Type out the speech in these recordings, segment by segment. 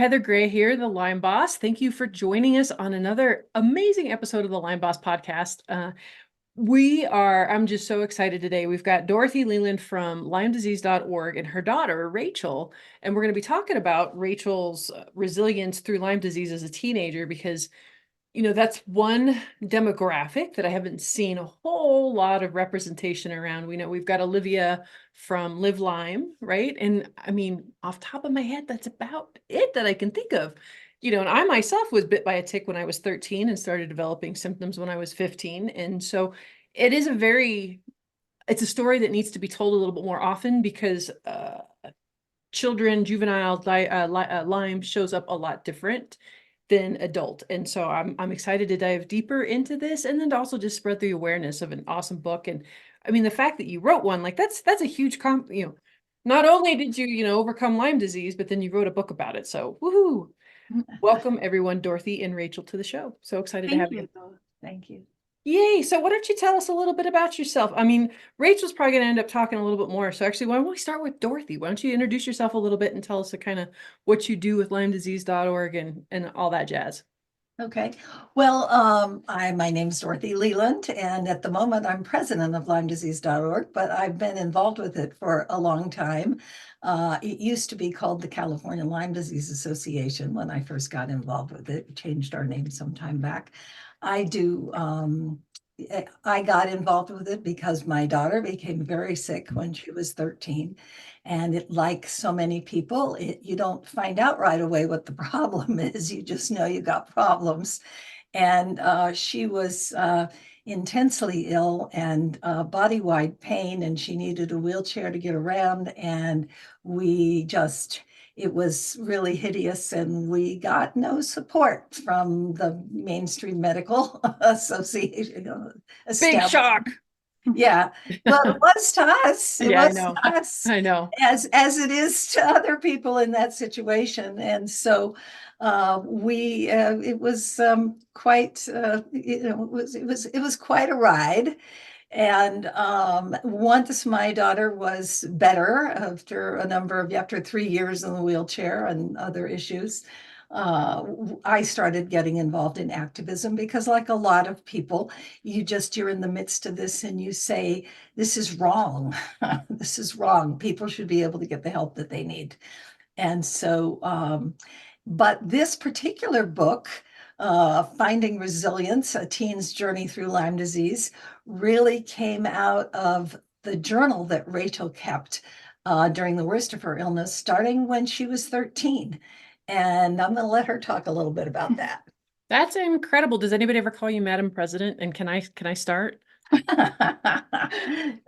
Heather Gray here, the Lyme Boss. Thank you for joining us on another amazing episode of the Lyme Boss podcast. I'm just so excited today. We've got Dorothy Leland from LymeDisease.org and her daughter, Rachel, and we're going to be talking about Rachel's resilience through Lyme disease as a teenager because that's one demographic that I haven't seen a whole lot of representation around. We know we've got Olivia from Live Lyme, right? And I mean, off top of my head, that's about it that I can think of. And I myself was bit by a tick when I was 13 and started developing symptoms when I was 15. And so it is it's a story that needs to be told a little bit more often because juvenile Lyme shows up a lot different than adult. And so I'm excited to dive deeper into this and then to also just spread the awareness of an awesome book. And I mean, the fact that you wrote one, like that's a huge not only did you, overcome Lyme disease, but then you wrote a book about it. So woohoo. Welcome everyone, Dorothy and Rachel, to the show. So excited to have you. Thank you. Yay. So why don't you tell us a little bit about yourself? I mean, Rachel's probably going to end up talking a little bit more. So actually, why don't we start with Dorothy? Why don't you introduce yourself a little bit and tell us kind of what you do with LymeDisease.org and all that jazz. Okay. Well, my name's Dorothy Leland, and at the moment I'm president of LymeDisease.org, but I've been involved with it for a long time. It used to be called the California Lyme Disease Association when I first got involved with it. We changed our name some time back. I got involved with it because my daughter became very sick when she was 13. And like so many people, you don't find out right away what the problem is. You just know you got problems. And she was intensely ill and body-wide pain, and she needed a wheelchair to get around. And it was really hideous, and we got no support from the mainstream medical association. Big shock. Yeah, well, it was to us. Yeah, I know. To us, I know. as it is to other people in that situation. And so it was quite it was quite a ride. And once my daughter was better after 3 years in the wheelchair and other issues, I started getting involved in activism because, like a lot of people, you're in the midst of this and you say, this is wrong. This is wrong. People should be able to get the help that they need. And so, but this particular book, Finding Resilience, A Teen's Journey Through Lyme Disease, really came out of the journal that Rachel kept during the worst of her illness, starting when she was 13. And I'm going to let her talk a little bit about that. That's incredible. Does anybody ever call you Madam President? And can I start?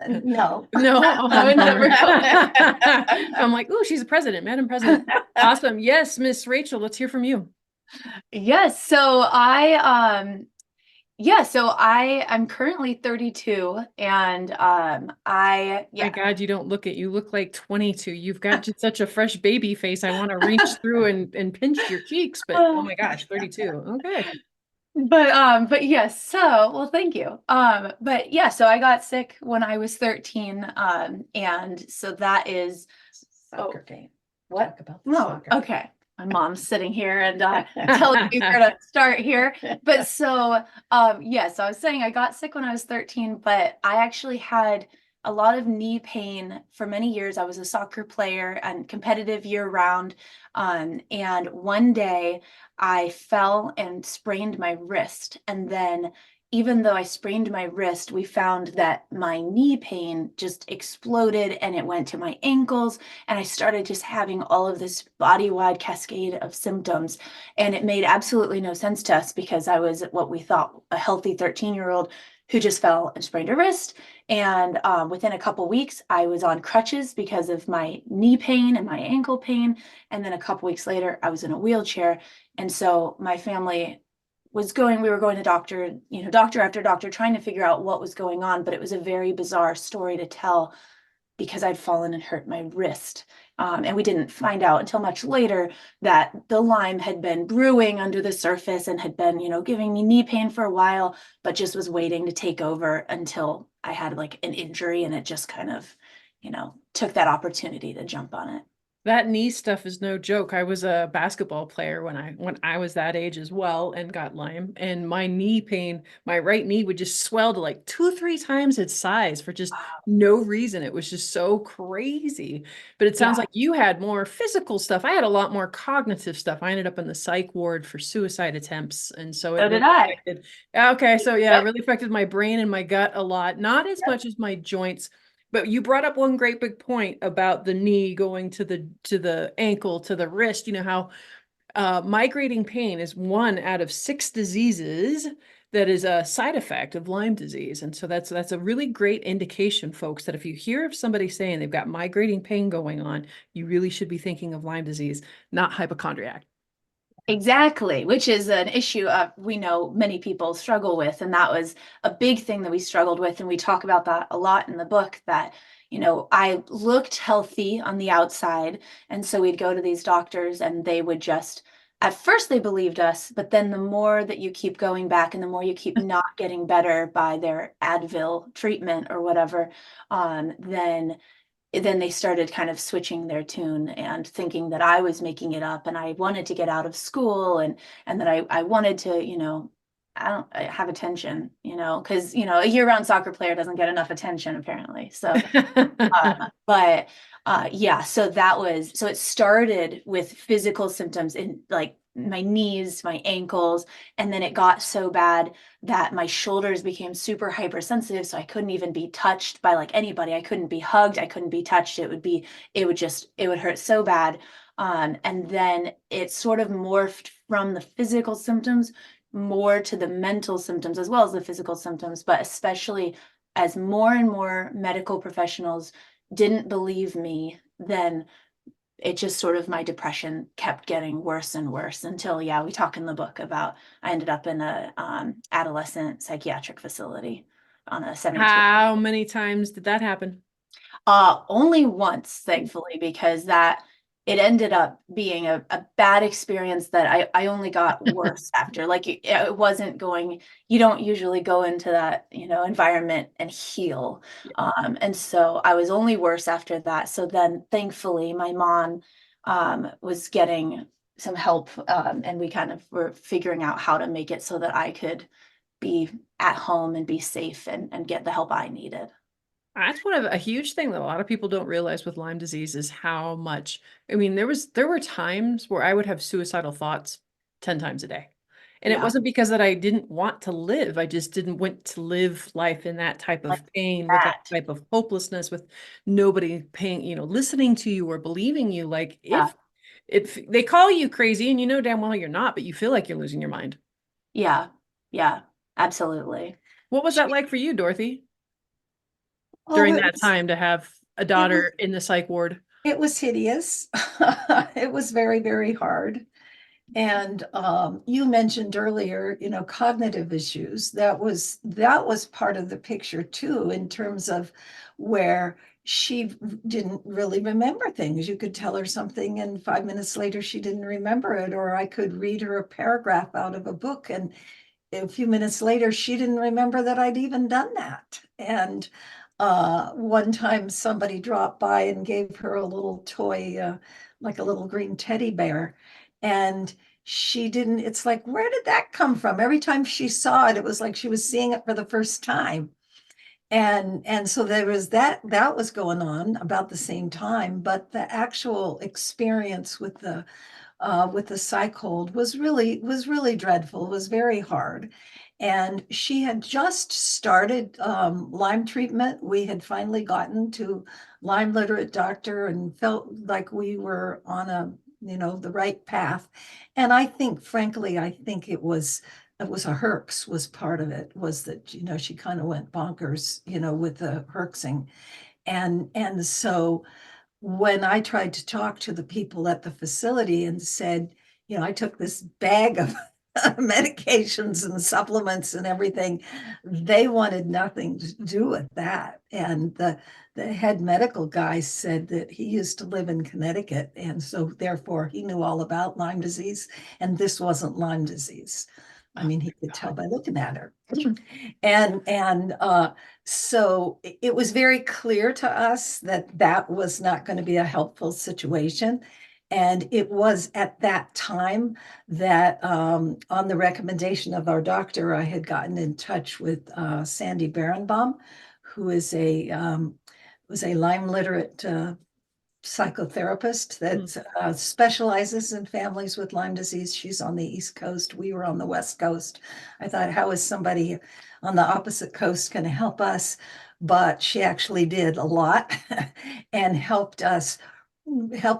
No. No, I would never. I'm like, oh, she's a president, Madam President. Awesome. Yes, Miss Rachel, let's hear from you. Yes. So I'm currently 32 and My God, you don't you look like 22. You've got just such a fresh baby face. I want to reach through and pinch your cheeks, but oh my gosh, 32. Okay. But yes, well, thank you. But yeah, so I got sick when I was 13. And so that is soccer game. What? Talk about the soccer. Okay. My mom's sitting here and telling me where to start here. But so I was saying I got sick when I was 13, but I actually had a lot of knee pain for many years. I was a soccer player and competitive year round. And one day I fell and sprained my wrist. And then even though I sprained my wrist, we found that my knee pain just exploded and it went to my ankles. And I started just having all of this body-wide cascade of symptoms. And it made absolutely no sense to us because I was what we thought a healthy 13-year-old who just fell and sprained her wrist. And within a couple weeks, I was on crutches because of my knee pain and my ankle pain. And then a couple weeks later, I was in a wheelchair. And so my family we were going to doctor after doctor, trying to figure out what was going on. But it was a very bizarre story to tell because I'd fallen and hurt my wrist. And we didn't find out until much later that the Lyme had been brewing under the surface and had been, giving me knee pain for a while, but just was waiting to take over until I had like an injury, and it just kind of, took that opportunity to jump on it. That knee stuff is no joke. I was a basketball player when I was that age as well and got Lyme. And my knee pain, my right knee would just swell to like 2 or 3 times its size for just no reason. It was just so crazy. But it sounds Yeah. like you had more physical stuff. I had a lot more cognitive stuff. I ended up in the psych ward for suicide attempts. And so it So did really I. affected. Okay, so yeah, it Yep. really affected my brain and my gut a lot. Not as much as my joints. But you brought up one great big point about the knee going to the ankle to the wrist. You know how migrating pain is one out of 6 diseases that is a side effect of Lyme disease, and so that's a really great indication, folks, that if you hear of somebody saying they've got migrating pain going on, you really should be thinking of Lyme disease, not hypochondriac. Exactly, which is an issue we know many people struggle with. And that was a big thing that we struggled with. And we talk about that a lot in the book that, I looked healthy on the outside. And so we'd go to these doctors and they would just, at first they believed us, but then the more that you keep going back and the more you keep not getting better by their Advil treatment or whatever, then they started kind of switching their tune and thinking that I was making it up and I wanted to get out of school and that I wanted to, I have attention, because, a year-round soccer player doesn't get enough attention apparently. So, but yeah, so it started with physical symptoms in like my knees, my ankles, and then it got so bad that my shoulders became super hypersensitive. So I couldn't even be touched by like anybody. I couldn't be hugged. I couldn't be touched. It would hurt so bad. And then it sort of morphed from the physical symptoms more to the mental symptoms as well as the physical symptoms, but especially as more and more medical professionals didn't believe me, then it just sort of my depression kept getting worse and worse until, yeah, we talk in the book about I ended up in a adolescent psychiatric facility on a 72. How many times did that happen? Only once, thankfully, because that it ended up being a bad experience that I only got worse after. Like it wasn't going, you don't usually go into that, environment and heal. And so I was only worse after that. So then thankfully my mom was getting some help and we kind of were figuring out how to make it so that I could be at home and be safe and get the help I needed. That's one of a huge thing that a lot of people don't realize with Lyme disease is how much, I mean, there were times where I would have suicidal thoughts 10 times a day. And it Yeah. wasn't because that I didn't want to live. I just didn't want to live life in that type Like of pain, with that that. type of hopelessness, with nobody paying, listening to you or believing you. Like Yeah. if they call you crazy and you know damn well you're not, but you feel like you're losing your mind. Yeah. Yeah. Absolutely. What was that like for you, Dorothy, Oh, during that time to have a it was, daughter in the psych ward? it was hideous. It was very, very hard. And you mentioned earlier, cognitive issues. That was part of the picture too, in terms of where she didn't really remember things. You could tell her something, and 5 minutes later she didn't remember it, or I could read her a paragraph out of a book, and a few minutes later she didn't remember that I'd even done that. And one time somebody dropped by and gave her a little toy, like a little green teddy bear, and she didn't, it's like, where did that come from? Every time she saw it, it was like she was seeing it for the first time. And so there was that was going on about the same time, but the actual experience with the psych hold was really dreadful, was very hard. And she had just started Lyme treatment. We had finally gotten to Lyme Literate doctor and felt like we were on the right path. And frankly, I think it was a herx was part of it, was that, she kind of went bonkers, with the herxing. And so when I tried to talk to the people at the facility and said, I took this bag of medications and supplements and everything, they wanted nothing to do with that. And the head medical guy said that he used to live in Connecticut, and so therefore he knew all about Lyme disease, and this wasn't Lyme disease. I mean, he could tell by looking at her. And so it was very clear to us that that was not going to be a helpful situation. And it was at that time that, on the recommendation of our doctor, I had gotten in touch with Sandy Berenbaum, who is was a Lyme Literate psychotherapist that specializes in families with Lyme disease. She's on the East Coast. We were on the West Coast. I thought, how is somebody on the opposite coast going to help us? But she actually did a lot and helped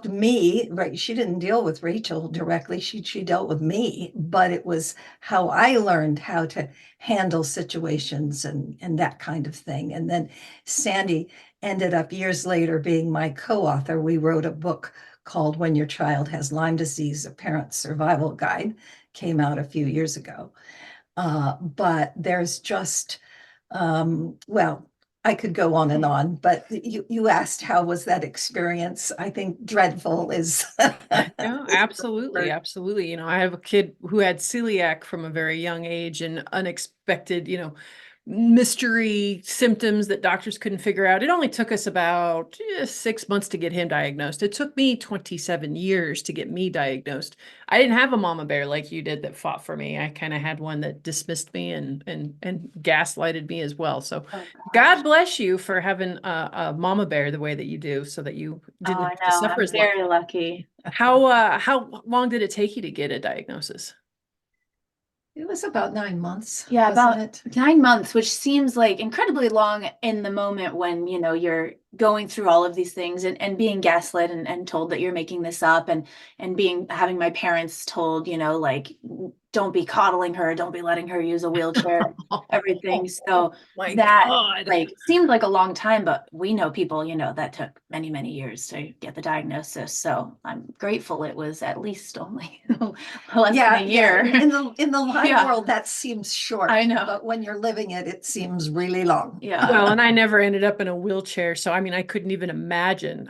me, right? She didn't deal with Rachel directly. She dealt with me, but it was how I learned how to handle situations and that kind of thing. And then Sandy ended up years later being my co-author. We wrote a book called When Your Child Has Lyme Disease, a Parent's Survival Guide, came out a few years ago. But there's just, well, I could go on and on, but you asked how was that experience? I think dreadful is. No, absolutely, absolutely. You know, I have a kid who had celiac from a very young age and unexpected, mystery symptoms that doctors couldn't figure out. It only took us about 6 months to get him diagnosed. It took me 27 years to get me diagnosed. I didn't have a mama bear like you did that fought for me. I kind of had one that dismissed me and gaslighted me as well. So God bless you for having a mama bear the way that you do, so that you didn't I have to know. suffer I'm as long. very lucky. How long did it take you to get a diagnosis? It was about 9 months. Yeah, about wasn't it? 9 months, which seems like incredibly long in the moment when, you're going through all of these things and being gaslit and told that you're making this up and having my parents told, like, don't be coddling her, don't be letting her use a wheelchair, everything. So My that God. seemed like a long time, but we know people, that took many, many years to get the diagnosis. So I'm grateful it was at least only less than a year. In the Lyme Yeah. world, that seems short. I know. But when you're living it, it seems really long. Yeah. Well, and I never ended up in a wheelchair. So, I mean, I couldn't even imagine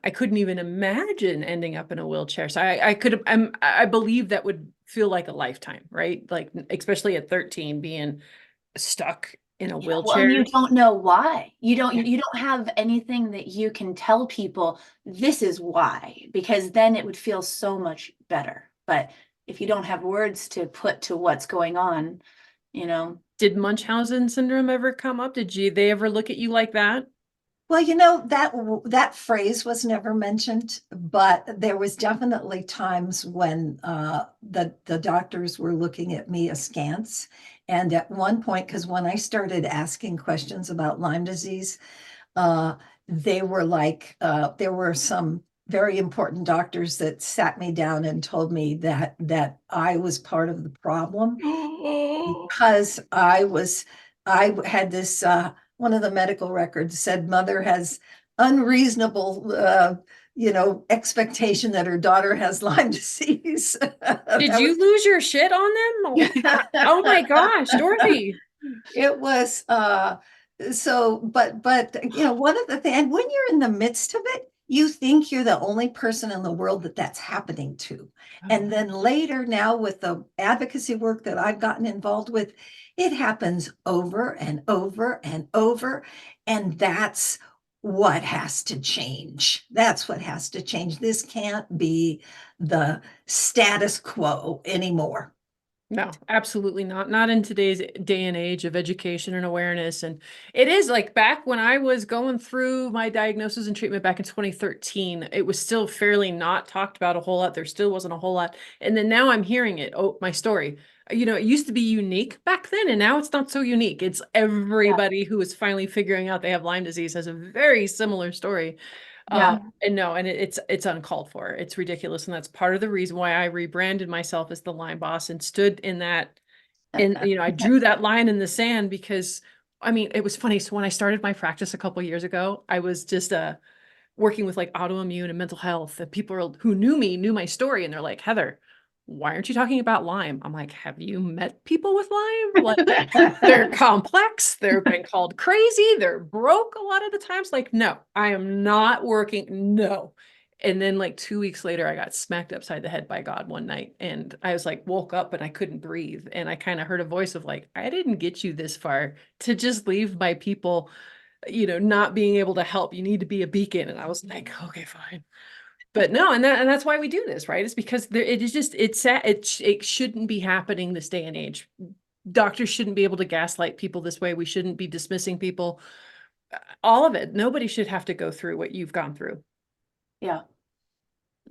ending up in a wheelchair. So I believe that would feel like a lifetime, right? Like, especially at 13, being stuck in a Well, wheelchair. and you don't know why. You don't have anything that you can tell people this is why, because then it would feel so much better. But if you don't have words to put to what's going on, Did Munchausen syndrome ever come up? They ever look at you like that? Well, that phrase was never mentioned, but there was definitely times when the doctors were looking at me askance. And at one point, because when I started asking questions about Lyme disease, they were like, there were some very important doctors that sat me down and told me that I was part of the problem because I had this, one of the medical records said mother has unreasonable, expectation that her daughter has Lyme disease. Did you lose your shit on them? Oh my gosh, Dorothy. It was, so, but, one of the things, and when you're in the midst of it, you think you're the only person in the world that's happening to. And then later, now with the advocacy work that I've gotten involved with, it happens over and over and over. And that's what has to change. That's what has to change. This can't be the status quo anymore. No, absolutely not. Not in today's day and age of education and awareness. And it is like back when I was going through my diagnosis and treatment back in 2013, it was still fairly not talked about a whole lot. There still wasn't a whole lot. And then now I'm hearing it. Oh, my story. It used to be unique back then, and now it's not so unique. It's everybody who is finally figuring out they have Lyme disease has a very similar story. Yeah. And it's uncalled for. It's ridiculous. And that's part of the reason why I rebranded myself as the Lyme boss and stood in that. And, I drew that line in the sand because, I mean, it was funny. So when I started my practice a couple of years ago, I was just working with like autoimmune and mental health, and people who knew me knew my story. And they're like, Heather, why aren't you talking about Lyme? I'm like, have you met people with Lyme? Like, they're complex. They're being called crazy. They're broke a lot of the times. Like, no, I am not working. No. And then like 2 weeks later, I got smacked upside the head by God one night. And I was like, woke up and I couldn't breathe. And I kind of heard a voice of like, I didn't get you this far to just leave my people, not being able to help. You need to be a beacon. And I was like, okay, fine. But no, and that's why we do this, right? It's because it is just, it's sad. It shouldn't be happening this day and age. Doctors shouldn't be able to gaslight people this way. We shouldn't be dismissing people. All of it. Nobody should have to go through what you've gone through Yeah.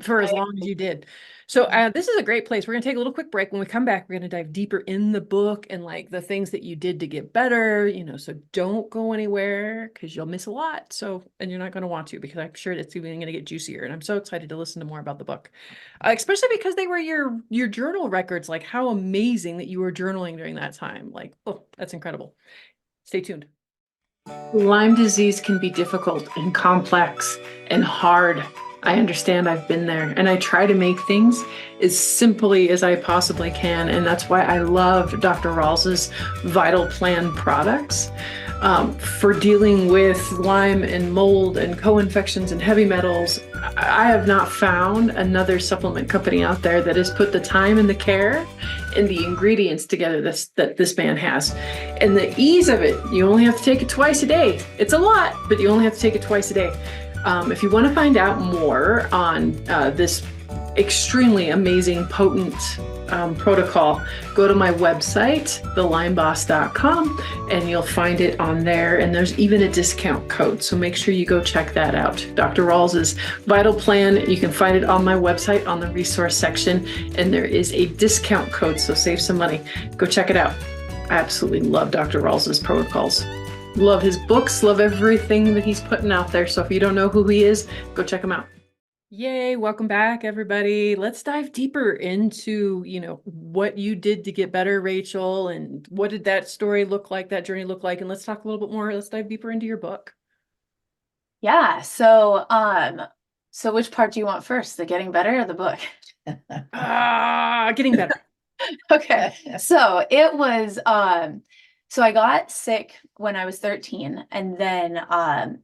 for as I long as you did. So this is a great place. We're going to take a little quick break. When we come back, we're going to dive deeper in the book and like the things that you did to get better, so don't go anywhere because you'll miss a lot. So, and you're not going to want to, because I'm sure it's even going to get juicier. And I'm so excited to listen to more about the book, especially because they were your journal records. Like, how amazing that you were journaling during that time. Like, oh, that's incredible. Stay tuned. Lyme disease can be difficult and complex and hard. I understand. I've been there, and I try to make things as simply as I possibly can. And that's why I love Dr. Rawls's Vital Plan products for dealing with Lyme and mold and co-infections and heavy metals. I have not found another supplement company out there that has put the time and the care and the ingredients together that this man has. And the ease of it, you only have to take it twice a day. It's a lot, but you only have to take it twice a day. If you want to find out more on this extremely amazing, potent protocol, go to my website, thelymeboss.com, and you'll find it on there. And there's even a discount code, so make sure you go check that out. Dr. Rawls's Vital Plan, you can find it on my website on the resource section, and there is a discount code, so save some money. Go check it out. I absolutely love Dr. Rawls's protocols. Love his books, love everything that he's putting out there. So if you don't know who he is, go check him out. Yay, welcome back, everybody. Let's dive deeper into, what you did to get better, Rachel, and what did that story look like, that journey look like? And let's talk a little bit more. Let's dive deeper into your book. Yeah. So, so which part do you want first, the getting better or the book? Getting better. Okay. So it was, so I got sick when I was 13, and then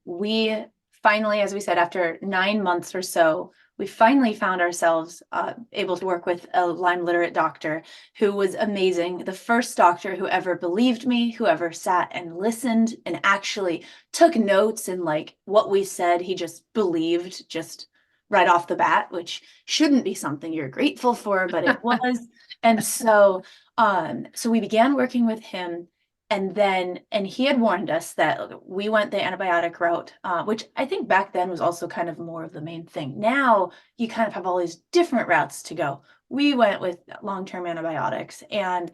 we finally, as we said, after 9 months or so, we finally found ourselves able to work with a Lyme Literate doctor who was amazing. The first doctor who ever believed me, who ever sat and listened and actually took notes, and like what we said, he just believed just right off the bat, which shouldn't be something you're grateful for, but it was. And so, so we began working with him. And he had warned us that we went the antibiotic route, which I think back then was also kind of more of the main thing. Now you kind of have all these different routes to go. We went with long-term antibiotics, and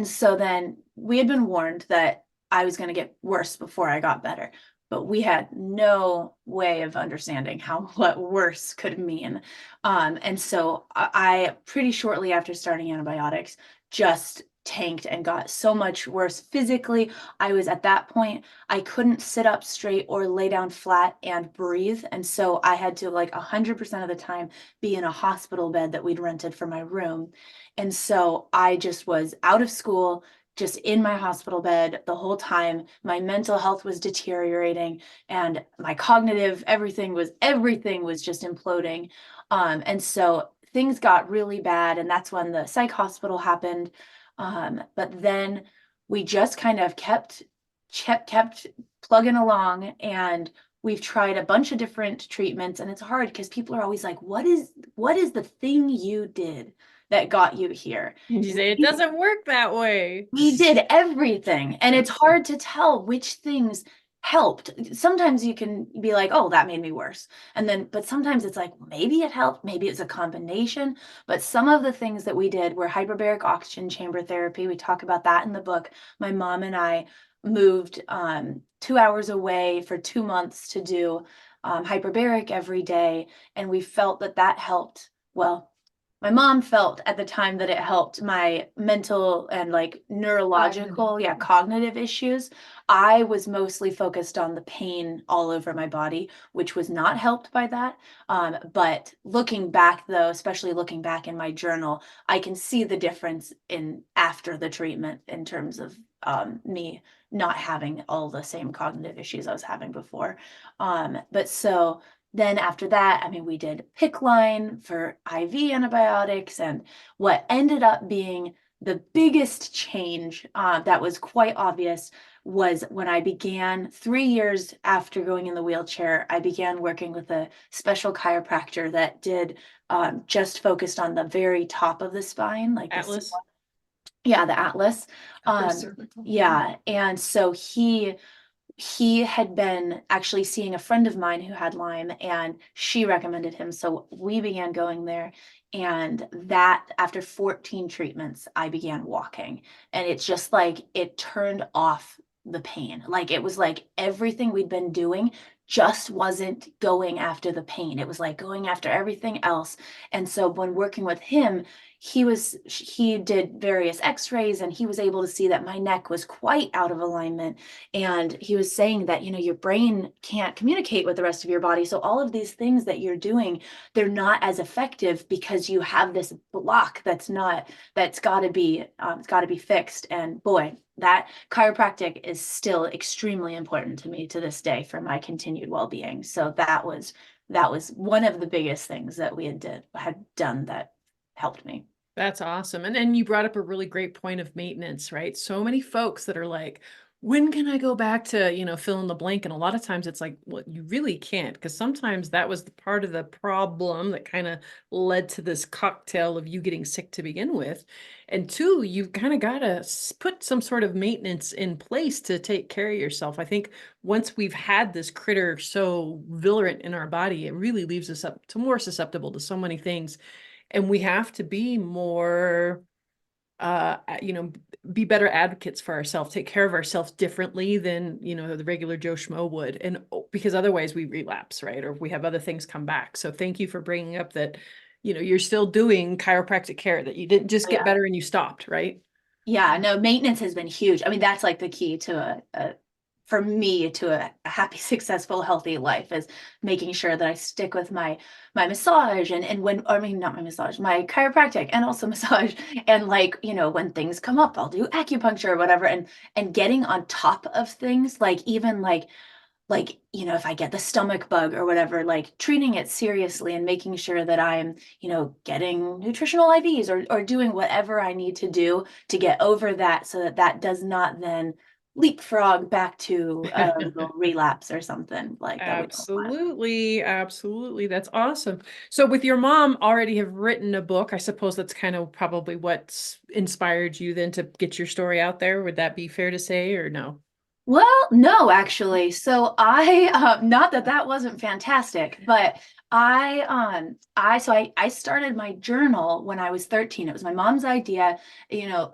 so then we had been warned that I was going to get worse before I got better, but we had no way of understanding what worse could mean. And so I pretty shortly after starting antibiotics just tanked and got so much worse physically. I was at that point, I couldn't sit up straight or lay down flat and breathe. And so I had to 100% of the time be in a hospital bed that we'd rented for my room. And so I just was out of school, just in my hospital bed the whole time. My mental health was deteriorating, and my cognitive, everything was just imploding. And so things got really bad. And that's when the psych hospital happened. But then we just kind of kept plugging along, and we've tried a bunch of different treatments, and it's hard because people are always like, what is the thing you did that got you here? You say it doesn't work that way. We did everything, and it's hard to tell which things helped. Sometimes you can be like, oh, that made me worse. But sometimes it's like, maybe it helped, maybe it's a combination. But some of the things that we did were hyperbaric oxygen chamber therapy. We talk about that in the book. My mom and I moved 2 hours away for 2 months to do hyperbaric every day. And we felt that helped. Well, my mom felt at the time that it helped my mental and neurological, cognitive issues. I was mostly focused on the pain all over my body, which was not helped by that. But looking back though, especially looking back in my journal, I can see the difference in after the treatment in terms of me not having all the same cognitive issues I was having before. But so then after that, I mean, we did PICC line for IV antibiotics, and what ended up being the biggest change that was quite obvious was when I began 3 years after going in the wheelchair, I began working with a special chiropractor that did just focused on the very top of the spine, like Atlas. yeah, the Atlas. Upper cervical. Yeah, and so he had been actually seeing a friend of mine who had Lyme, and she recommended him. So we began going there. And that after 14 treatments, I began walking. And it's just like it turned off the pain. Like it was like everything we'd been doing just wasn't going after the pain. It was like going after everything else. And so when working with him, he did various x-rays, and he was able to see that my neck was quite out of alignment. And he was saying that, your brain can't communicate with the rest of your body. So all of these things that you're doing, they're not as effective because you have this block that's got to be, it's got to be fixed. And boy, that chiropractic is still extremely important to me to this day for my continued well-being. So that was one of the biggest things that we had done that helped me. That's awesome. And then you brought up a really great point of maintenance, right? So many folks that are like, when can I go back to, fill in the blank? And a lot of times it's like, well, you really can't, because sometimes that was the part of the problem that kind of led to this cocktail of you getting sick to begin with. And two, you've kind of got to put some sort of maintenance in place to take care of yourself. I think once we've had this critter so virulent in our body, it really leaves us up to more susceptible to so many things. And we have to be more, be better advocates for ourselves, take care of ourselves differently than, the regular Joe Schmo would. And because otherwise we relapse, right? Or we have other things come back. So thank you for bringing up that, you're still doing chiropractic care, that you didn't just get better and you stopped, right? Yeah, no, maintenance has been huge. I mean, that's like the key to for me to a happy, successful, healthy life, is making sure that I stick with my massage and when, I mean, not my massage, my chiropractic and also massage. And like, when things come up, I'll do acupuncture or whatever, and getting on top of things, like even like, if I get the stomach bug or whatever, like treating it seriously and making sure that I'm, getting nutritional IVs or doing whatever I need to do to get over that, so that does not then leapfrog back to a little relapse or something like that. Absolutely. Absolutely. That's awesome. So with your mom already have written a book, I suppose that's kind of probably what's inspired you then to get your story out there. Would that be fair to say, or no? Well, no, actually. So I, not that that wasn't fantastic, but I started my journal when I was 13. It was my mom's idea.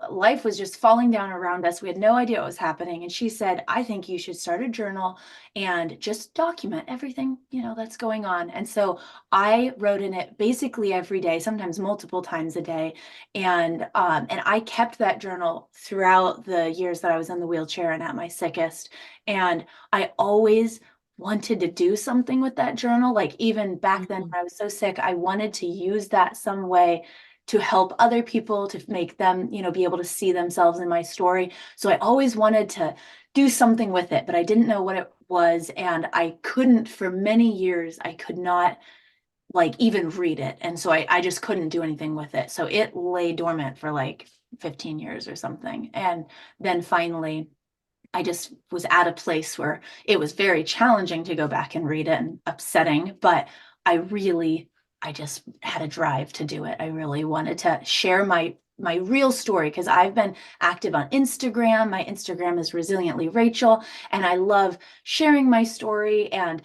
Life was just falling down around us. We had no idea what was happening. And she said, I think you should start a journal and just document everything, that's going on. And so I wrote in it basically every day, sometimes multiple times a day. And I kept that journal throughout the years that I was in the wheelchair and at my sickest. And I always wanted to do something with that journal. Like even back then when I was so sick, I wanted to use that some way to help other people, to make them, be able to see themselves in my story. So I always wanted to do something with it, but I didn't know what it was. And I couldn't, for many years, I could not like even read it. And so I just couldn't do anything with it. So it lay dormant for like 15 years or something. And then finally, I just was at a place where it was very challenging to go back and read it and upsetting, but I just had a drive to do it. I really wanted to share my real story, because I've been active on Instagram. My Instagram is Resiliently Rachel, and I love sharing my story and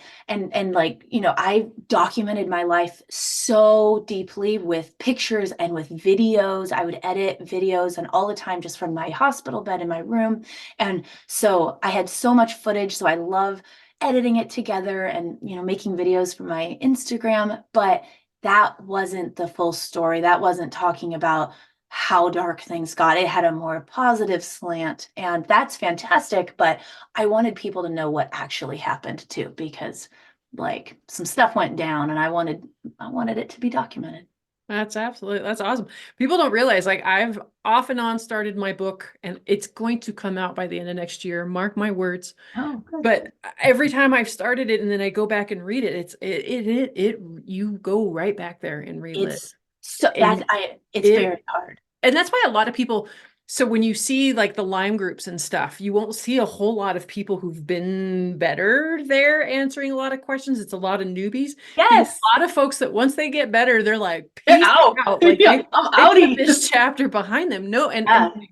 like, I documented my life so deeply with pictures and with videos. I would edit videos and all the time just from my hospital bed in my room. And so I had so much footage. So I love editing it together and, making videos for my Instagram, but that wasn't the full story. That wasn't talking about how dark things got. It had a more positive slant, and that's fantastic. But I wanted people to know what actually happened too, because like some stuff went down and I wanted it to be documented. That's awesome. People don't realize, like, I've off and on started my book and it's going to come out by the end of next year. Mark my words. Oh, good. But every time I've started it and then I go back and read it, you go right back there and relive. It's so And it's very hard. And that's why a lot of people, so when you see like the Lyme groups and stuff, you won't see a whole lot of people who've been better there answering a lot of questions. It's a lot of newbies. Yes. A lot of folks that once they get better, they're like, Get peace out. out. Like Yeah, I'm they outie. put this chapter behind them. No, and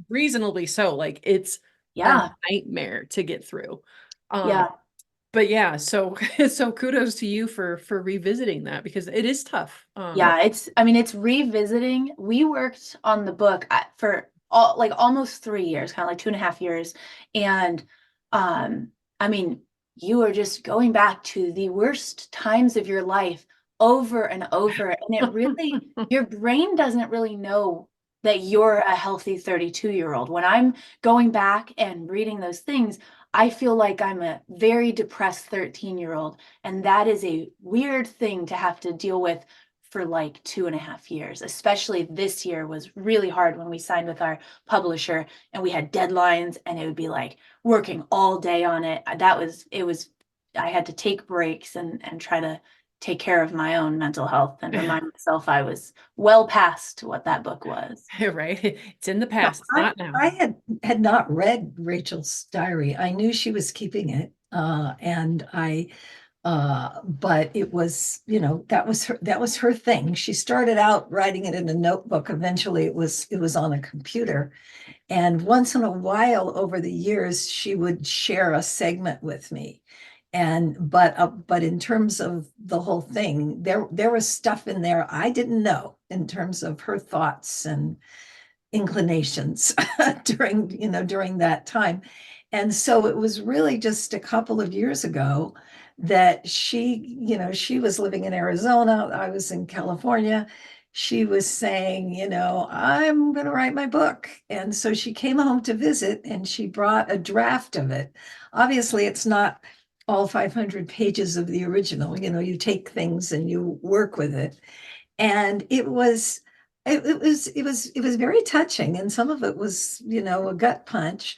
reasonably so. Like it's a nightmare to get through. But yeah, so so kudos to you for revisiting that because it is tough. Yeah, it's revisiting. We worked on the book for almost 3 years, kind of like 2.5 years. And I mean, you are just going back to the worst times of your life over and over. And it really, your brain doesn't really know that you're a healthy 32-year-old. When I'm going back and reading those things, I feel like I'm a very depressed 13-year-old. And that is a weird thing to have to deal with for like 2.5 years. Especially this year was really hard when we signed with our publisher and we had deadlines and it would be like working all day on it. I had to take breaks and try to take care of my own mental health and remind myself I was well past what that book was. Right. It's in the past. It's not now. I had not read Rachel's diary. I knew she was keeping it. But it was, that was her thing. She started out writing it in a notebook. Eventually it was on a computer. And once in a while over the years, she would share a segment with me. But in terms of the whole thing, there was stuff in there I didn't know in terms of her thoughts and inclinations during that time. And so it was really just a couple of years ago that she was living in Arizona, I was in California. She was saying, I'm going to write my book. And so she came home to visit and she brought a draft of it. Obviously, it's not all 500 pages of the original. You take things and you work with it. And it was very touching, and some of it was, a gut punch,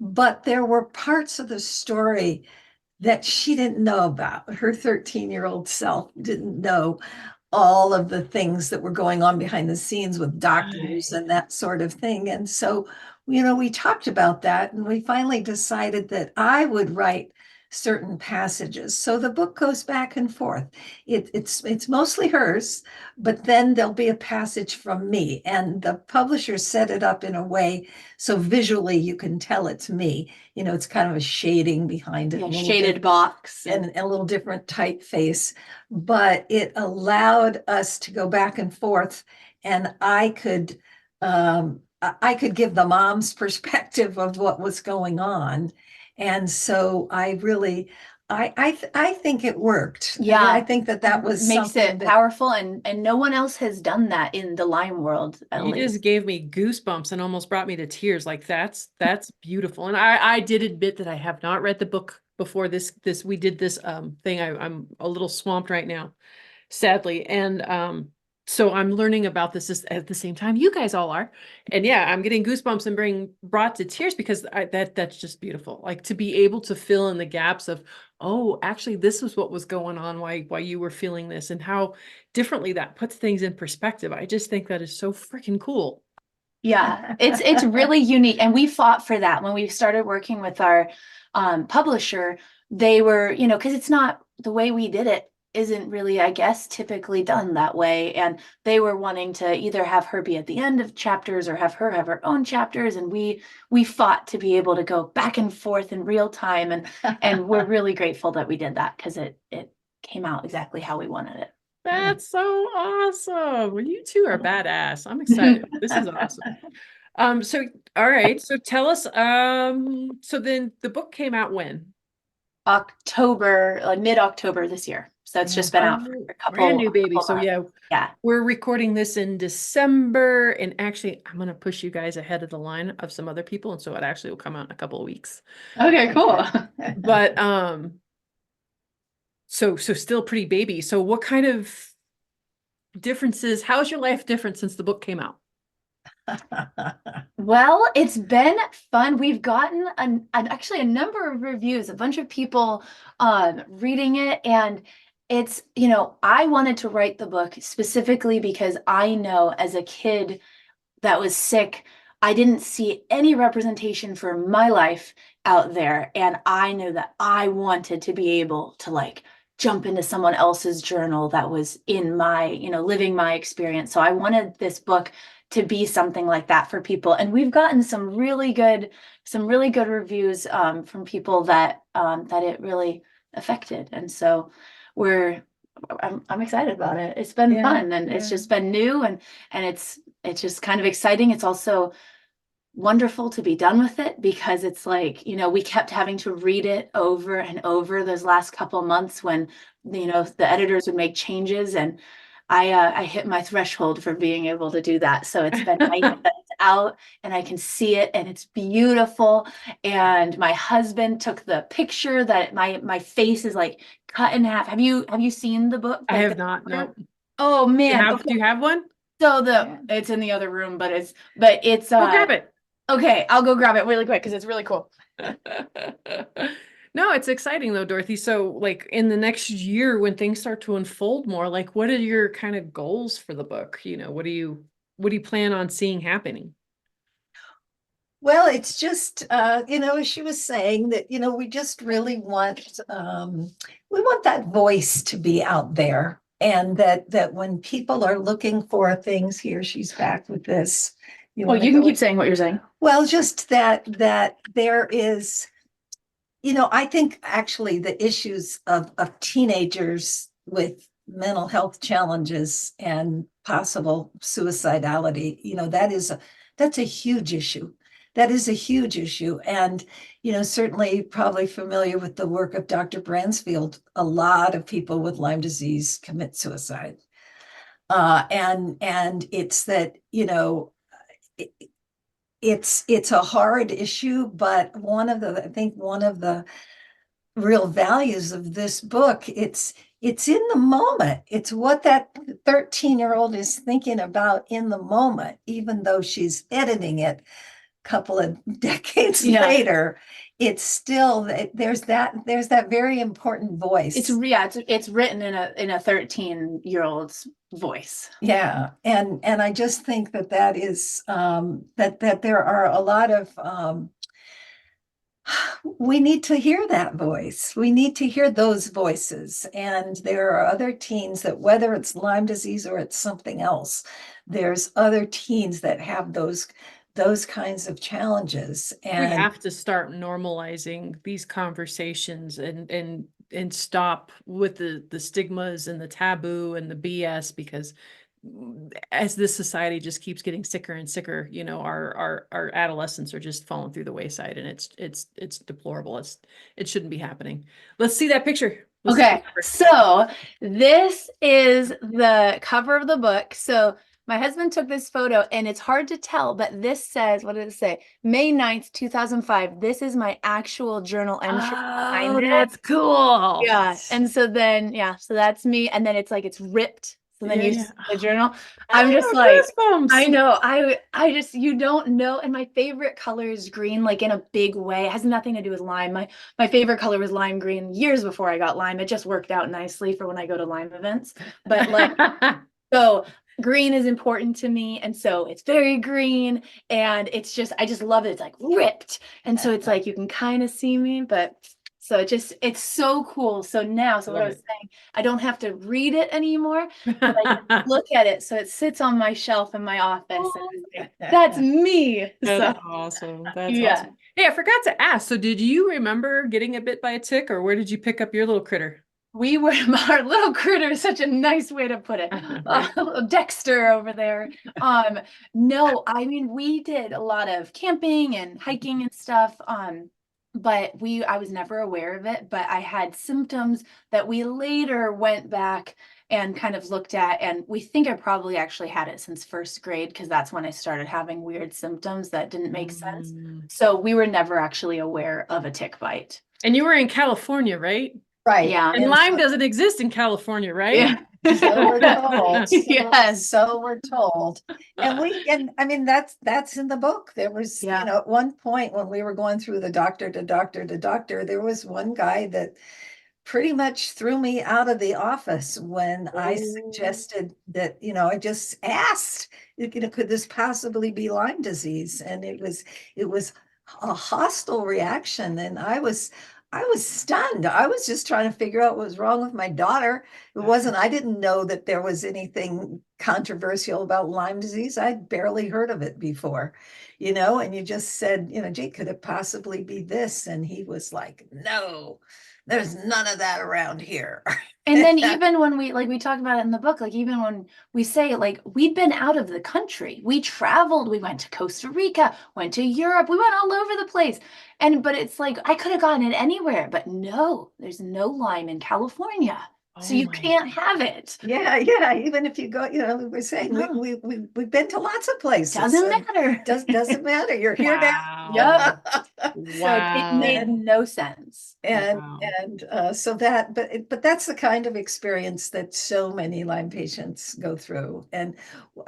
but there were parts of the story that she didn't know about. Her 13-year-old self didn't know all of the things that were going on behind the scenes with doctors and that sort of thing. And so, we talked about that and we finally decided that I would write certain passages. So the book goes back and forth. It's mostly hers, but then there'll be a passage from me. And the publisher set it up in a way so visually you can tell it's me. It's kind of a shading behind it. Yeah, shaded box. And a little different typeface. But it allowed us to go back and forth. And I could give the mom's perspective of what was going on. And so I really, I think it worked. Yeah. I think that was makes it powerful, and no one else has done that in the Lyme world. You just gave me goosebumps and almost brought me to tears. Like that's beautiful. And I did admit that I have not read the book before this we did this thing. I'm a little swamped right now, sadly. And so I'm learning about this at the same time you guys all are. And yeah, I'm getting goosebumps and being brought to tears because that's just beautiful. Like to be able to fill in the gaps of, oh, actually, this was what was going on, why you were feeling this and how differently that puts things in perspective. I just think that is so freaking cool. Yeah, it's really unique. And we fought for that when we started working with our publisher. They were, because it's not the way we did it. Isn't really, I guess, typically done that way. And they were wanting to either have her be at the end of chapters or have her own chapters. And we fought to be able to go back and forth in real time. And we're really grateful that we did that because it came out exactly how we wanted it. That's so awesome. Well, you two are badass. I'm excited. This is awesome. So all right. So tell us, so then the book came out when? October, like mid-October this year. So it's just been out for a couple. Brand new baby. So months. Yeah. We're recording this in December, and actually I'm going to push you guys ahead of the line of some other people. And so it actually will come out in a couple of weeks. Okay, cool. But, so still pretty baby. So what kind of differences? How's your life different since the book came out? Well, it's been fun. We've gotten actually a number of reviews, a bunch of people reading it. And it's, I wanted to write the book specifically because I know as a kid that was sick, I didn't see any representation for my life out there. And I knew that I wanted to be able to like jump into someone else's journal that was in my, living my experience. So I wanted this book to be something like that for people. And we've gotten some really good reviews from people that it really affected. And so I'm excited about it. It's been fun, and it's just been new, and it's just kind of exciting. It's also wonderful to be done with it because it's like, we kept having to read it over and over those last couple months when, the editors would make changes, and I hit my threshold for being able to do that. So it's been nice that it's out and I can see it and it's beautiful. And my husband took the picture that my face is like cut in half. Have you seen the book? I have not. No. Oh man. Do you have one? So it's in the other room, but it's Go grab it. Okay, I'll go grab it really quick because it's really cool. No, it's exciting though, Dorothy. So like in the next year when things start to unfold more, like what are your kind of goals for the book? What do you plan on seeing happening? Well, it's just, as she was saying that, we just really want, we want that voice to be out there. And that when people are looking for things here, she's back with this. You can keep saying what you're saying. Well, just that there is, I think actually the issues of teenagers with mental health challenges and possible suicidality, that's a huge issue. That is a huge issue. And, certainly probably familiar with the work of Dr. Bransfield, a lot of people with Lyme disease commit suicide. And it's that, it's a hard issue, but I think one of the real values of this book, it's in the moment. It's what that 13-year-old is thinking about in the moment, even though she's editing it a couple of decades later. It's still, there's that very important voice. It's written in a 13-year-old's voice. Yeah. And I just think that is that there are a lot of we need to hear that voice. We need to hear those voices. And there are other teens that, whether it's Lyme disease or it's something else, there's other teens that have those kinds of challenges. And we have to start normalizing these conversations and stop with the stigmas and the taboo and the BS, because as this society just keeps getting sicker and sicker, our adolescents are just falling through the wayside, and it's deplorable. It shouldn't be happening. Let's see that picture. Okay, so this is the cover of the book. So my husband took this photo, and it's hard to tell, but this says, what did it say? May 9th, 2005. This is my actual journal entry. Oh, that's cool. Yeah. And so then, so that's me. And then it's like, it's ripped. So then you see the journal. I'm just like, goosebumps. I know. I just, you don't know. And my favorite color is green, like in a big way. It has nothing to do with Lyme. My favorite color was lime green years before I got Lyme. It just worked out nicely for when I go to Lyme events. But like, so green is important to me. And so it's very green. And it's just, I just love it. It's like ripped. And so it's like, you can kind of see me, but so it's so cool. So now, what I was saying, I don't have to read it anymore, but I can look at it. So it sits on my shelf in my office. And that's me. That's awesome. That's awesome. Hey, I forgot to ask. So did you remember getting bit by a tick, or where did you pick up your little critter? Our little critter is such a nice way to put it. Dexter over there. No, I mean, we did a lot of camping and hiking and stuff. But I was never aware of it, but I had symptoms that we later went back and kind of looked at, and we think I probably actually had it since first grade, because that's when I started having weird symptoms that didn't make sense. So we were never actually aware of a tick bite. And you were in California, right? Right. Yeah. And Lyme doesn't exist in California, right? So we're told. Yes. So we're told. And I mean, that's in the book. There was, Yeah. at one point when we were going through the doctor to doctor to doctor, there was one guy that pretty much threw me out of the office when I suggested that, I just asked, could this possibly be Lyme disease? And it was a hostile reaction. And I was stunned. I was just trying to figure out what was wrong with my daughter. I didn't know that there was anything controversial about Lyme disease. I'd barely heard of it before, and you just said, Jake, could it possibly be this? And he was like, no, there's none of that around here. And then even when we talk about it in the book, like even when we say like we'd been out of the country, we traveled, we went to Costa Rica, went to Europe, we went all over the place. But it's like I could have gotten it anywhere, but no, there's no Lyme in California. So Oh you my can't have it. Yeah. Even if you go, we're saying No. we've been to lots of places. Doesn't and matter. Doesn't matter. You're here Wow. now. So it made no sense. Wow. So that, but that's the kind of experience that so many Lyme patients go through. And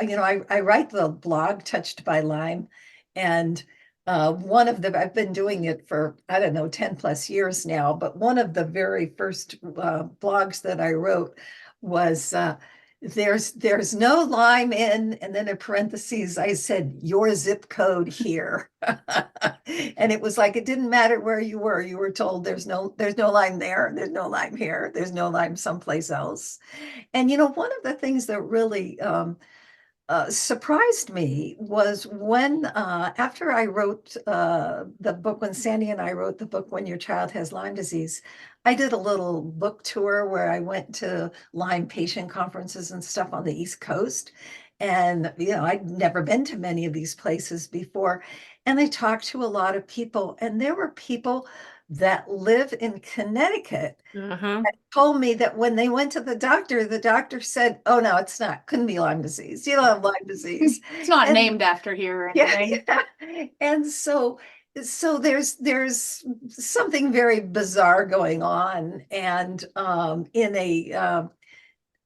I write the blog Touched by Lyme, and I've been doing it for, I don't know, 10 plus years now, but one of the very first blogs that I wrote was there's no Lyme in, and then in parentheses, I said, your zip code here. And it was like, it didn't matter where you were told there's no Lyme there, there's no Lyme here, there's no Lyme someplace else. And, one of the things that really surprised me was when, after I wrote the book, when Sandy and I wrote the book, When Your Child Has Lyme Disease, I did a little book tour where I went to Lyme patient conferences and stuff on the East Coast. And, I'd never been to many of these places before. And I talked to a lot of people, and there were people that live in Connecticut Uh-huh. told me that when they went to the doctor said, oh, no, it's not, couldn't be Lyme disease. You don't have Lyme disease. It's not And- named after here or anything. Yeah. And so there's something very bizarre going on. And in a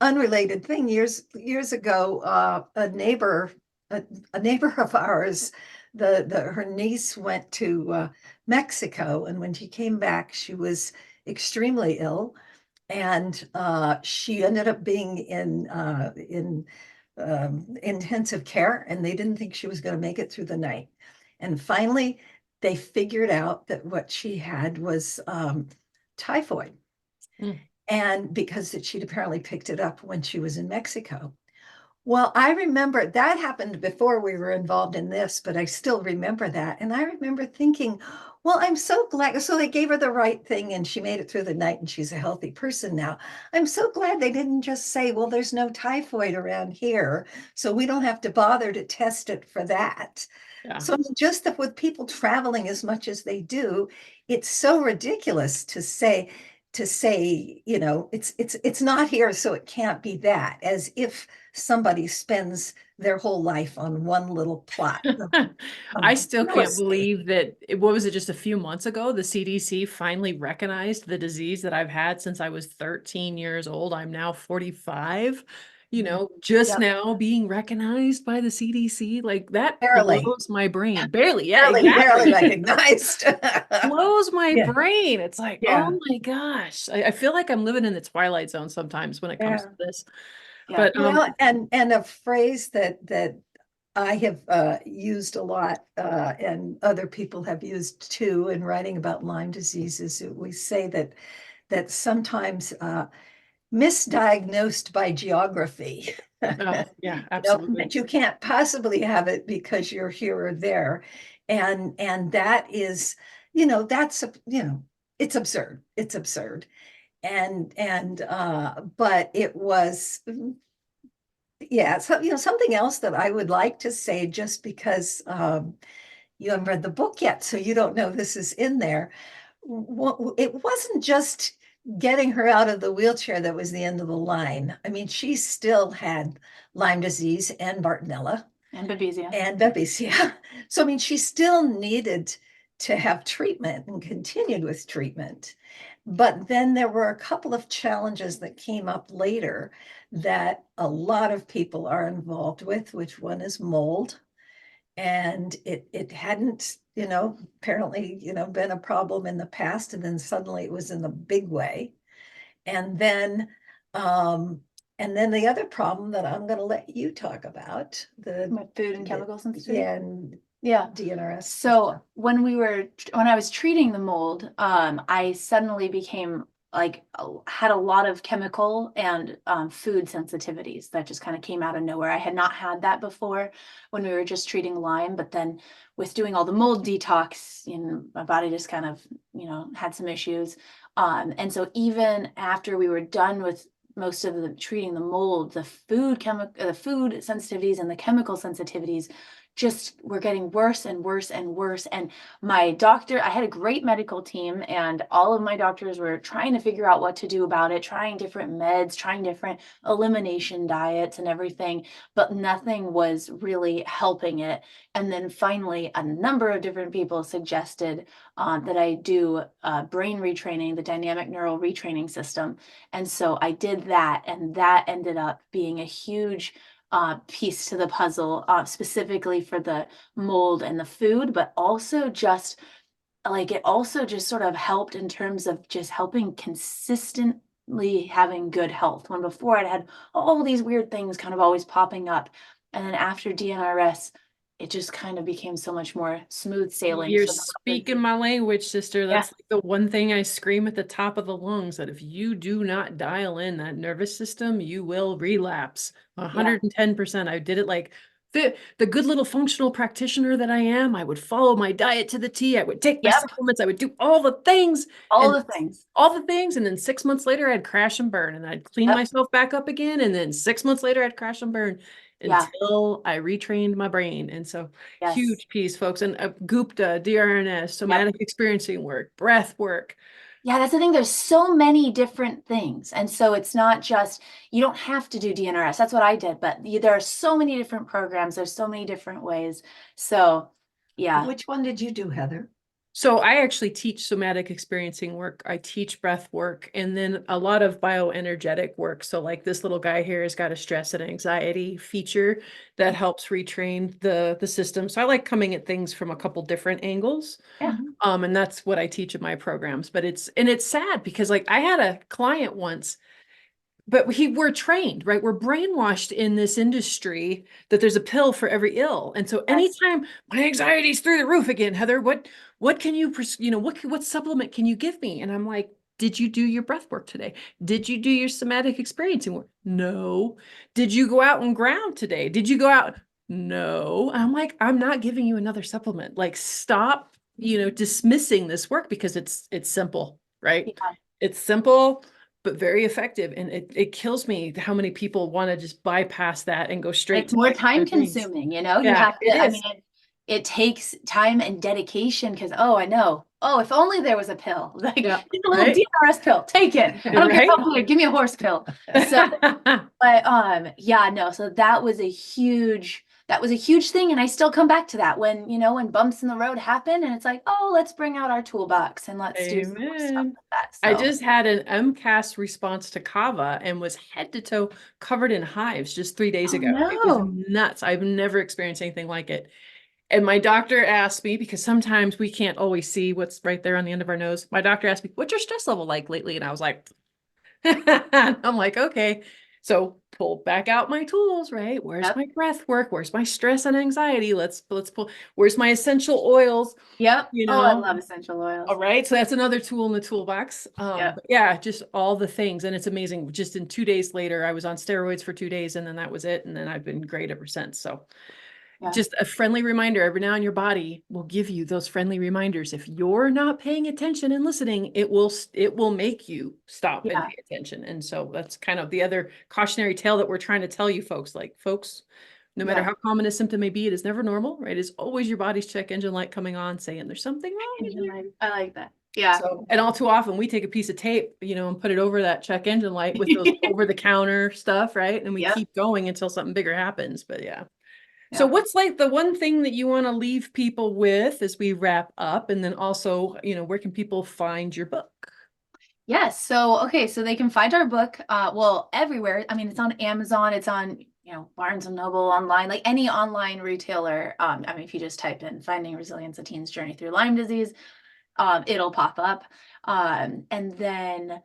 unrelated thing, years ago, a neighbor of ours, her niece went to Mexico, and when she came back, she was extremely ill, and she ended up being in intensive care, and they didn't think she was going to make it through the night. And finally, they figured out that what she had was typhoid. Mm. And because she'd apparently picked it up when she was in Mexico. Well, I remember that happened before we were involved in this, but I still remember that. And I remember thinking, well, I'm so glad. So they gave her the right thing and she made it through the night and she's a healthy person now. I'm so glad they didn't just say, well, there's no typhoid around here, so we don't have to bother to test it for that. Yeah. So just that with people traveling as much as they do, it's so ridiculous to say, it's not here, so it can't be that, as if somebody spends their whole life on one little plot. I still can't real estate. believe that, what was it, just a few months ago, the CDC finally recognized the disease that I've had since I was 13 years old. I'm now 45, just Yep. now being recognized by the CDC. Like that Barely. blows my brain. Barely. Yeah, Barely exactly. recognized. Blows my Yeah. brain. It's like, Yeah. oh my gosh. I feel like I'm living in the Twilight Zone sometimes when it comes Yeah. to this. Yeah. But Well, and a phrase that I have used a lot, and other people have used too, in writing about Lyme disease, is we say that sometimes misdiagnosed by geography. oh, yeah, absolutely. That you can't possibly have it because you're here or there, and that is, that's it's absurd. It's absurd. And but it was, yeah. So something else that I would like to say, just because you haven't read the book yet, so you don't know this is in there. It wasn't just getting her out of the wheelchair that was the end of the line. I mean, she still had Lyme disease and Bartonella And Babesia. and Babesia. So I mean, she still needed to have treatment and continued with treatment. But then there were a couple of challenges that came up later that a lot of people are involved with, which one is mold. And it hadn't, apparently, been a problem in the past, and then suddenly it was in the big way. And then the other problem that I'm going to let you talk about, My food and chemical sensitivity. yeah, and Yeah. DNRS. So when I was treating the mold, I suddenly became had a lot of chemical and food sensitivities that just kind of came out of nowhere. I had not had that before when we were just treating Lyme, but then with doing all the mold detox, my body just kind of, had some issues. And so even after we were done with most of the treating the mold, the food sensitivities and the chemical sensitivities just were getting worse and worse and worse. And my doctor, I had a great medical team, and all of my doctors were trying to figure out what to do about it, trying different meds, trying different elimination diets and everything, but nothing was really helping it. And then finally, a number of different people suggested that I do brain retraining, the dynamic neural retraining system. And so I did that, and that ended up being a huge piece to the puzzle, specifically for the mold and the food, but also just it also just sort of helped in terms of just helping consistently having good health, when before I'd had all these weird things kind of always popping up. And then after DNRS, it just kind of became so much more smooth sailing. You're So speaking my language, sister. That's like the one thing I scream at the top of the lungs, that if you do not dial in that nervous system, you will relapse 110%. I did it like the good little functional practitioner that I am. I would follow my diet to the T. I would take my supplements. I would do all the things. All the things. And then 6 months later, I'd crash and burn, and I'd clean myself back up again. And then 6 months later, I'd crash and burn until I retrained my brain. And so huge piece, folks. And Gupta, DNRS, somatic experiencing work, breath work. Yeah, that's the thing. There's so many different things. And so it's not just, you don't have to do DNRS. That's what I did, but there are so many different programs. There's so many different ways. So yeah. Which one did you do, Heather? So I actually teach somatic experiencing work. I teach breath work, and then a lot of bioenergetic work. So like this little guy here has got a stress and anxiety feature that helps retrain the system. So I like coming at things from a couple different angles. Yeah. And that's what I teach in my programs. But it's sad because like I had a client once, but we're trained, right? We're brainwashed in this industry that there's a pill for every ill. And so anytime my anxiety's through the roof again, Heather, what can you, what supplement can you give me? And I'm like, did you do your breath work today? Did you do your somatic experiencing work? No. Did you go out and ground today? Did you go out? No. I'm like, I'm not giving you another supplement. Like, stop, dismissing this work, because it's simple, right? Yeah. It's simple, but very effective. And it kills me how many people want to just bypass that and go straight to more time consuming, you have to, it takes time and dedication, because I know, if only there was a pill, like a little DNRS pill, take it. I don't care how good, give me a horse pill. So so that was a huge thing. And I still come back to that when, when bumps in the road happen, and it's like, let's bring out our toolbox and let's do some more stuff with that. So. I just had an MCAS response to kava and was head to toe covered in hives just 3 days ago. No. It was nuts. I've never experienced anything like it. And my doctor asked me, because sometimes we can't always see what's right there on the end of our nose. My doctor asked me, what's your stress level like lately? And I was like, I'm like, okay. So pull back out my tools, right? Where's my breath work? Where's my stress and anxiety? Let's pull, where's my essential oils? Yep. I love essential oils. All right. So that's another tool in the toolbox. Just all the things. And it's amazing. Just in 2 days later, I was on steroids for 2 days, and then that was it. And then I've been great ever since. So just a friendly reminder every now and your body will give you those friendly reminders. If you're not paying attention and listening, it will make you stop and pay attention. And so that's kind of the other cautionary tale that we're trying to tell you folks, no matter how common a symptom may be, it is never normal, right? It's always your body's check engine light coming on saying there's something wrong. I like that. Yeah. So, and all too often we take a piece of tape, and put it over that check engine light with those over the counter stuff, right? And we keep going until something bigger happens. But So Yeah. what's like the one thing that you want to leave people with as we wrap up? And then also, where can people find your book? Yes. So, okay. So they can find our book, well, everywhere. I mean, it's on Amazon, it's on, Barnes and Noble online, like any online retailer. I mean, if you just type in Finding Resilience, A Teen's Journey Through Lyme Disease, it'll pop up. And then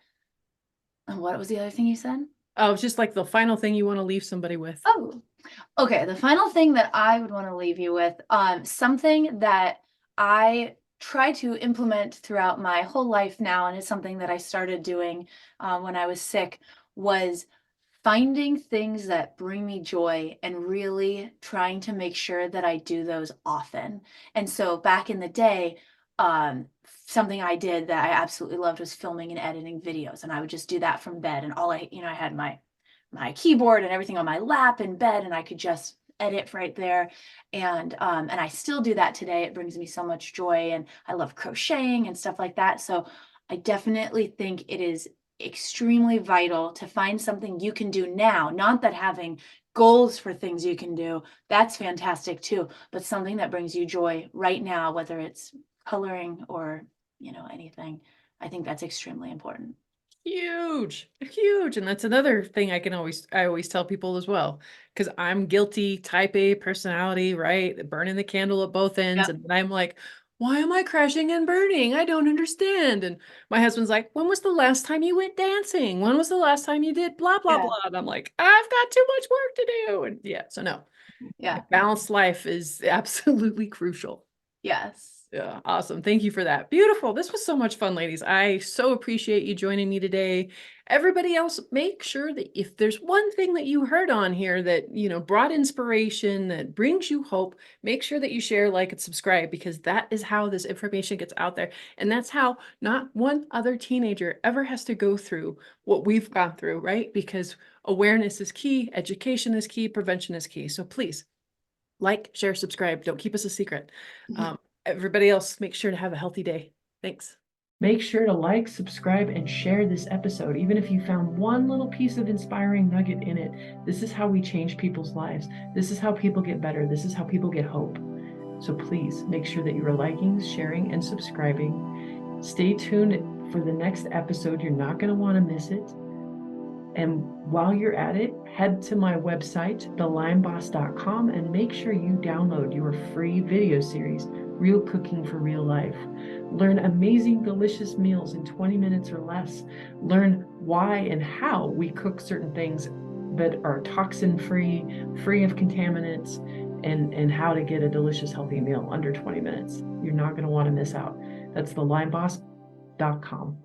what was the other thing you said? Oh, it's just like the final thing you want to leave somebody with. Oh, okay. The final thing that I would want to leave you with, something that I try to implement throughout my whole life now, and it's something that I started doing when I was sick, was finding things that bring me joy and really trying to make sure that I do those often. And so back in the day, something I did that I absolutely loved was filming and editing videos, and I would just do that from bed. And I had my keyboard and everything on my lap in bed, and I could just edit right there. And I still do that today. It brings me so much joy, and I love crocheting and stuff like that. So I definitely think it is extremely vital to find something you can do now. Not that having goals for things you can do, that's fantastic too, but something that brings you joy right now, whether it's coloring or, anything. I think that's extremely important. Huge, huge. And that's another thing I always tell people as well, because I'm guilty, type A personality, right? Burning the candle at both ends. Yep. And I'm like, why am I crashing and burning? I don't understand. And my husband's like, when was the last time you went dancing? When was the last time you did blah, blah, Yeah. blah? And I'm like, I've got too much work to do. And yeah, so no, Yeah. balanced life is absolutely crucial. Yes. Yeah, awesome. Thank you for that. Beautiful. This was so much fun, ladies. I so appreciate you joining me today. Everybody else, make sure that if there's one thing that you heard on here that, brought inspiration, that brings you hope, make sure that you share, like, and subscribe, because that is how this information gets out there. And that's how not one other teenager ever has to go through what we've gone through, right? Because awareness is key, education is key, prevention is key. So please like, share, subscribe. Don't keep us a secret. Everybody else, make sure to have a healthy day. Thanks. Make sure to like, subscribe, and share this episode. Even if you found one little piece of inspiring nugget in it, this is how we change people's lives. This is how people get better. This is how people get hope. So please make sure that you are liking, sharing, and subscribing. Stay tuned for the next episode. You're not going to want to miss it. And while you're at it, head to my website, thelimeboss.com, and make sure you download your free video series, Real Cooking for Real Life. Learn amazing, delicious meals in 20 minutes or less. Learn why and how we cook certain things that are toxin-free, free of contaminants, and how to get a delicious, healthy meal under 20 minutes. You're not going to want to miss out. That's thelimeboss.com.